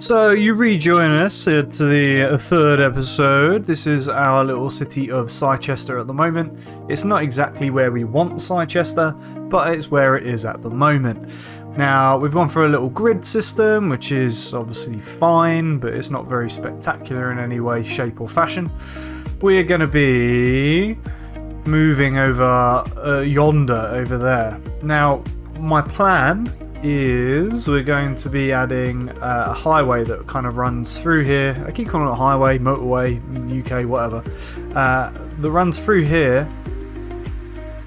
So you rejoin us to the third episode. This is our little city of Chichester at the moment. It's not exactly where we want Chichester, but it's where it is at the moment. Now, we've gone for a little grid system, which is obviously fine, but it's not very spectacular in any way, shape or fashion. We're going to be moving over yonder, over there. Now, my plan is we're going to be adding a highway that kind of runs through here. I keep calling it a highway, motorway, UK, whatever. That runs through here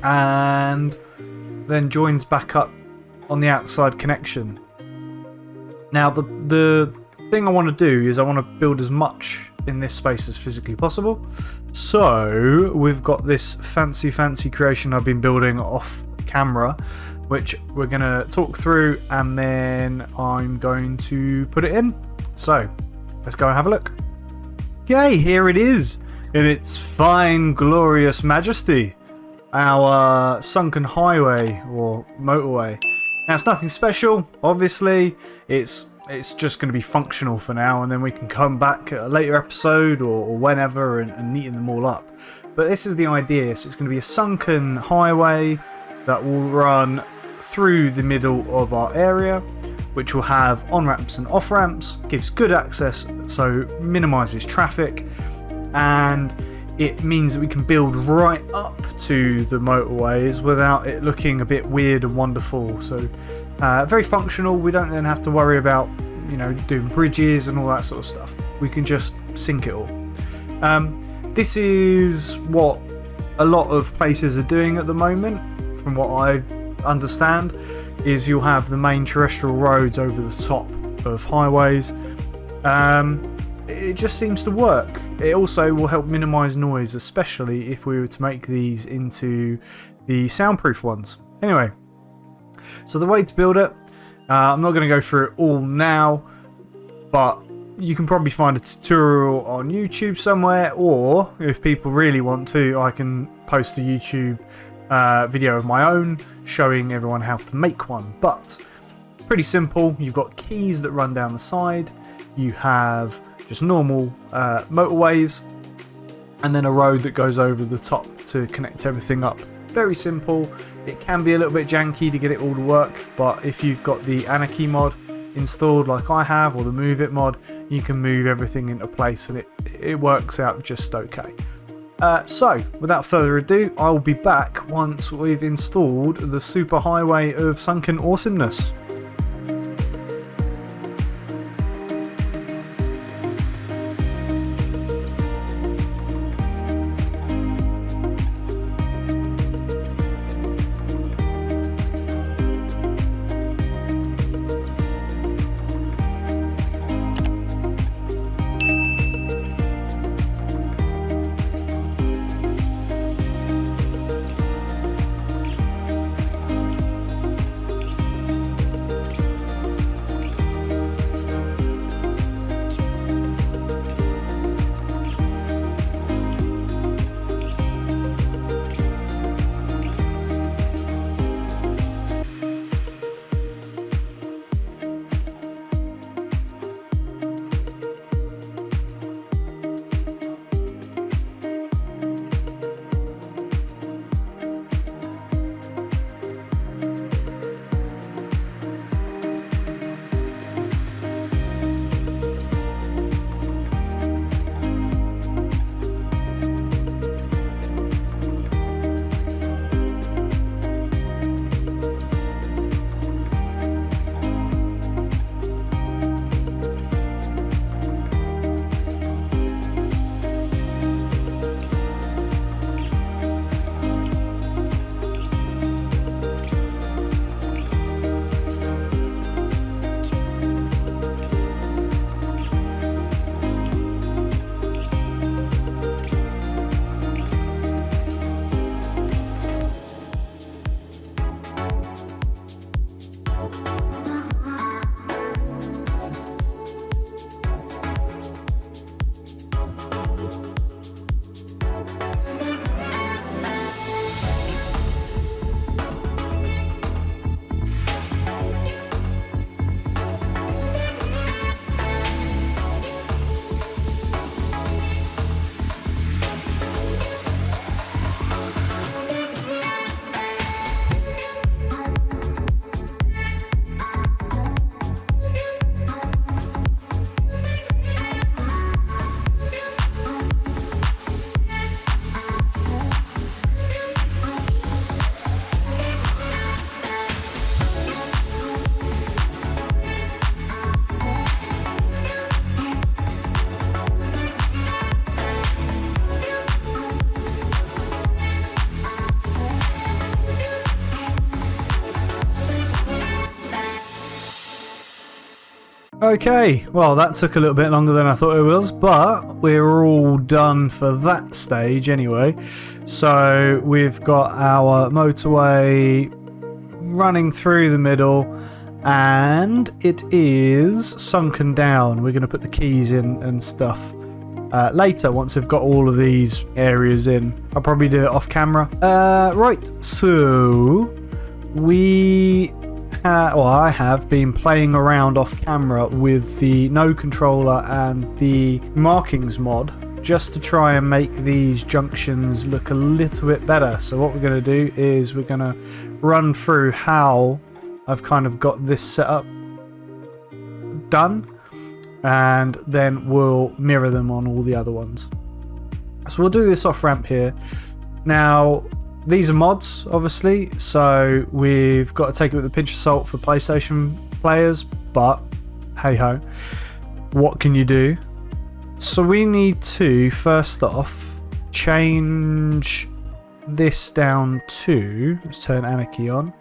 and then joins back up on the outside connection. Now the thing I want to do is I want to build as much in this space as physically possible. So we've got this fancy creation I've been building off camera, which we're going to talk through, and then I'm going to put it in. So let's go and have a look. Yay, here it is in its fine glorious majesty, our sunken highway or motorway. Now it's nothing special, obviously. It's just going to be functional for now, and then we can come back at a later episode or whenever and neaten them all up. But this is the idea. So it's going to be a sunken highway that will run through the middle of our area, which will have on-ramps and off-ramps, gives good access, so minimises traffic, and it means that we can build right up to the motorways without it looking a bit weird and wonderful. So very functional. We don't then have to worry about, you know, doing bridges and all that sort of stuff. We can just sync it all. This is what a lot of places are doing at the moment, from what I understand, is you'll have the main terrestrial roads over the top of highways. It just seems to work. It also will help minimise noise, especially if we were to make these into the soundproof ones. Anyway, so the way to build it, I'm not going to go through it all now, but you can probably find a tutorial on YouTube somewhere, or if people really want to, I can post a YouTube video of my own showing everyone how to make one. But pretty simple. You've got keys that run down the side, you have just normal motorways, and then a road that goes over the top to connect everything up. Very simple. It can be a little bit janky to get it all to work, but if you've got the Anarchy mod installed like I have, or the Move It mod, you can move everything into place and it works out just okay. So, without further ado, I will be back once we've installed the super highway of sunken awesomeness. Okay, well that took a little bit longer than I thought it was, but we're all done for that stage anyway. So we've got our motorway running through the middle, and it is sunken down. We're going to put the keys in and stuff later once we've got all of these areas in. I'll probably do it off camera. Right, so I have been playing around off camera with the no controller and the markings mod just to try and make these junctions look a little bit better. So what we're going to do is we're going to run through how I've kind of got this setup done, and then we'll mirror them on all the other ones. So we'll do this off ramp here. Now, these are mods, obviously, so we've got to take it with a pinch of salt for PlayStation players, but hey ho, what can you do? So we need to, first off, change this down to, let's turn Anarchy on,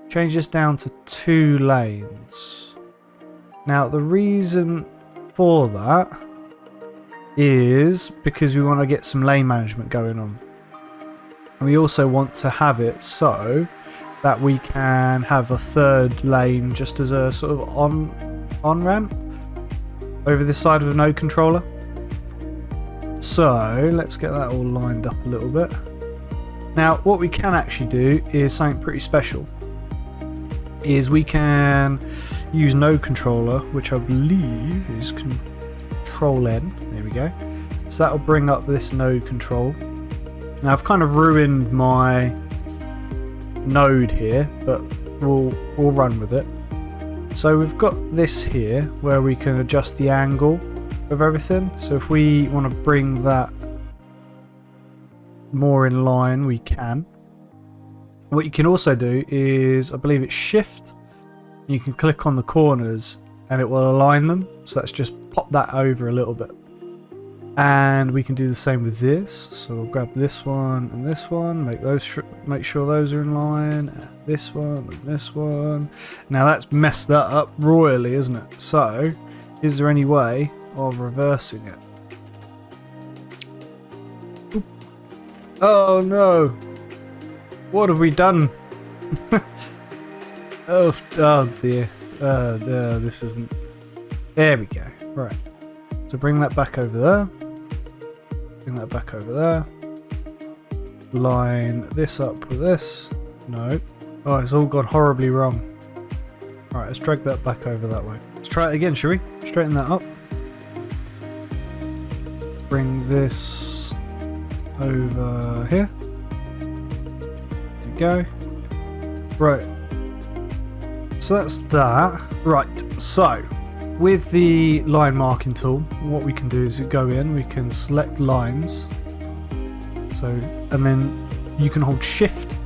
change this down to 2 lanes. Now the reason for that is because we want to get some lane management going on. We also want to have it so that we can have a 3rd lane just as a sort of on ramp over this side of a node controller. So let's get that all lined up a little bit. Now what we can actually do is something pretty special. Is we can use node controller, which I believe is Control N. There we go. So that'll bring up this node control. Now I've kind of ruined my node here, but we'll run with it. So we've got this here where we can adjust the angle of everything. So if we want to bring that more in line, we can. What you can also do is, I believe it's Shift. You can click on the corners and it will align them. So let's just pop that over a little bit. And we can do the same with this. So we'll grab this one and this one, make sure those are in line. And this one and this one. Now that's messed that up royally, isn't it? So is there any way of reversing it? Oop. Oh no! What have we done? oh dear. This isn't. There we go. Right. So bring that back over there. Bring that back over there. Line this up with this. No. Oh, it's all gone horribly wrong. Alright, let's drag that back over that way. Let's try it again, shall we? Straighten that up. Bring this over here. There we go. Right. So that's that. Right, so with the line marking tool, what we can do is we go in, we can select lines. So, and then you can hold Shift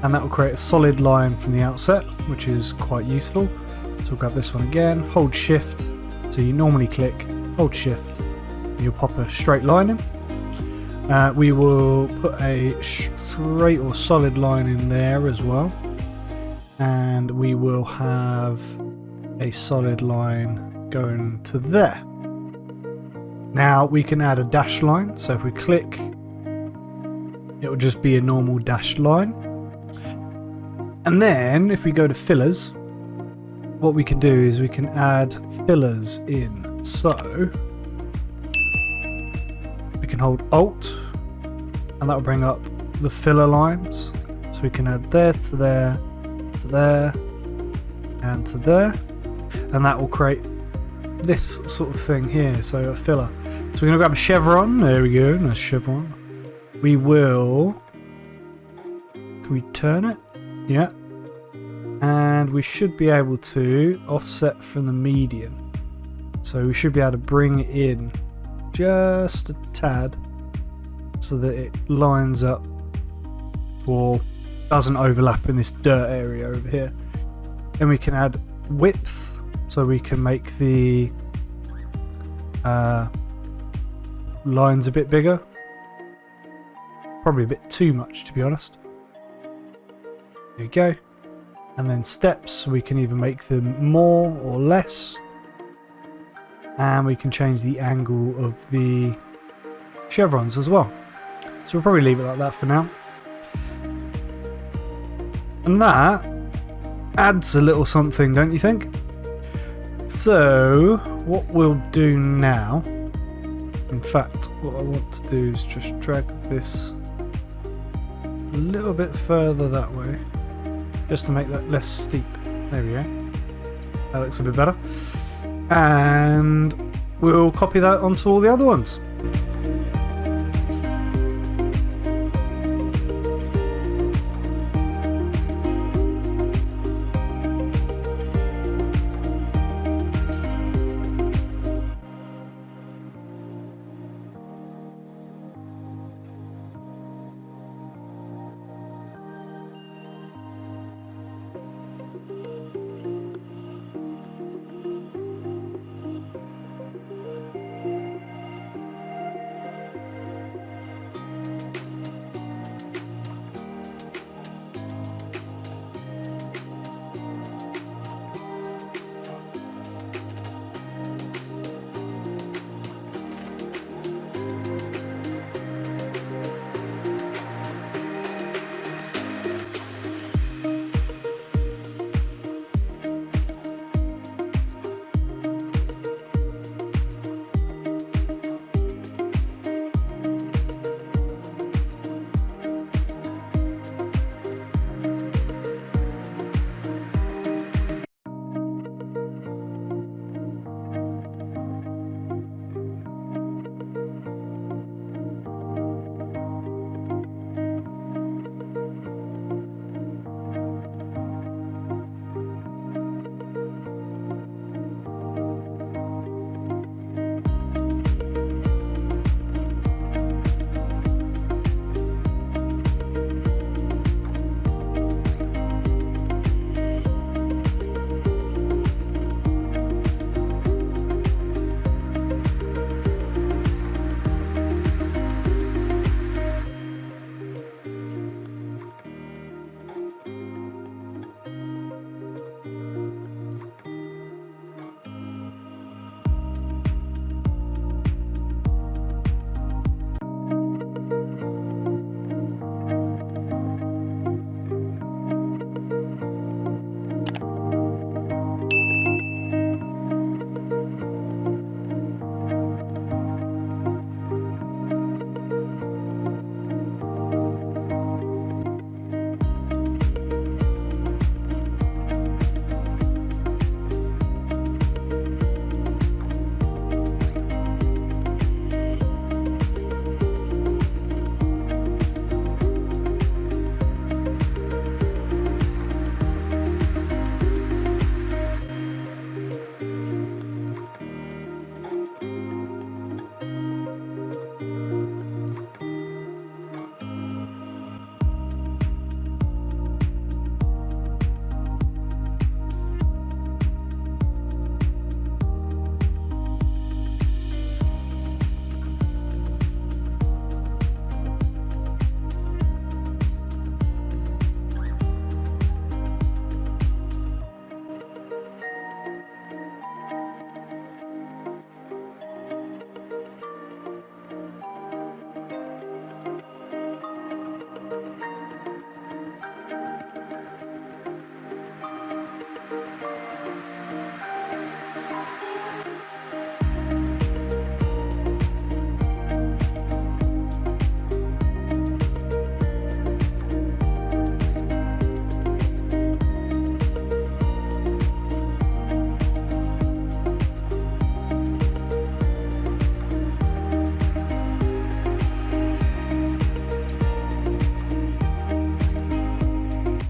and that will create a solid line from the outset, which is quite useful. So we'll grab this one again, hold Shift. So you normally click, hold Shift, and you'll pop a straight line in. We will put a straight or solid line in there as well. And we will have a solid line going to there. Now we can add a dash line. So if we click, it will just be a normal dashed line. And then if we go to fillers, what we can do is we can add fillers in. So we can hold Alt and that will bring up the filler lines. So we can add there to there, to there, and to there. And that will create this sort of thing here, so a filler. So we're going to grab a chevron. There we go, nice chevron. We will... Can we turn it? Yeah. And we should be able to offset from the median. So we should be able to bring it in just a tad so that it lines up or doesn't overlap in this dirt area over here. Then we can add width. So we can make the lines a bit bigger. Probably a bit too much, to be honest. There we go. And then steps, we can either make them more or less. And we can change the angle of the chevrons as well. So we'll probably leave it like that for now. And that adds a little something, don't you think? So what we'll do now, in fact, what I want to do is just drag this a little bit further that way, just to make that less steep. There we go. That looks a bit better. And we'll copy that onto all the other ones.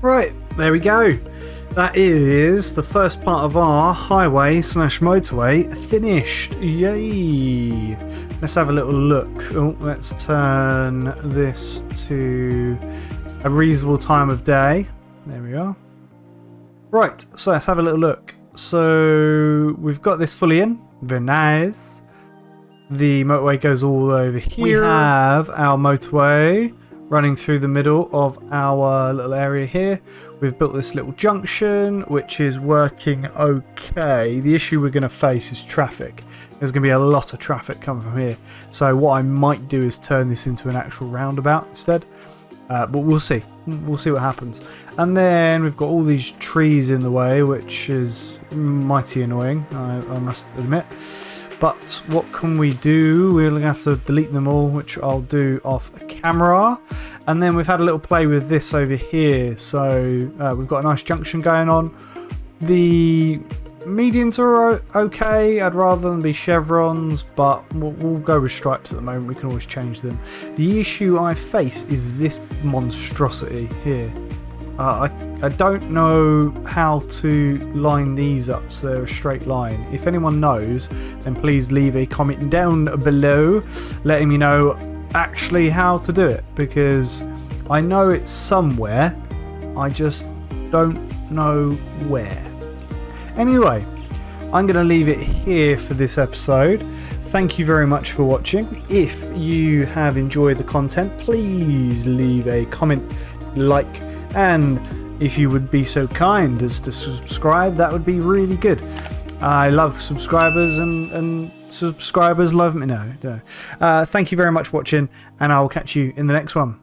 Right, there we go. That is the first part of our highway / motorway finished. Yay! Let's have a little look. Oh, let's turn this to a reasonable time of day. There we are. Right, so let's have a little look. So we've got this fully in. Very nice. The motorway goes all over here. We have our motorway running through the middle of our little area here. We've built this little junction, which is working okay. The issue we're going to face is traffic. There's going to be a lot of traffic coming from here. So what I might do is turn this into an actual roundabout instead. But we'll see. We'll see what happens. And then we've got all these trees in the way, which is mighty annoying, I must admit. But what can we do? We're going to have to delete them all, which I'll do off camera. And then we've had a little play with this over here. So we've got a nice junction going on. The medians are okay. I'd rather them be chevrons, but we'll go with stripes at the moment. We can always change them. The issue I face is this monstrosity here. I don't know how to line these up so they're a straight line. If anyone knows, then please leave a comment down below letting me know actually how to do it, because I know it's somewhere, I just don't know where. Anyway, I'm going to leave it here for this episode. Thank you very much for watching. If you have enjoyed the content, please leave a comment, like, and if you would be so kind as to subscribe, that would be really good. I love subscribers and subscribers love me. No. Thank you very much for watching, and I will catch you in the next one.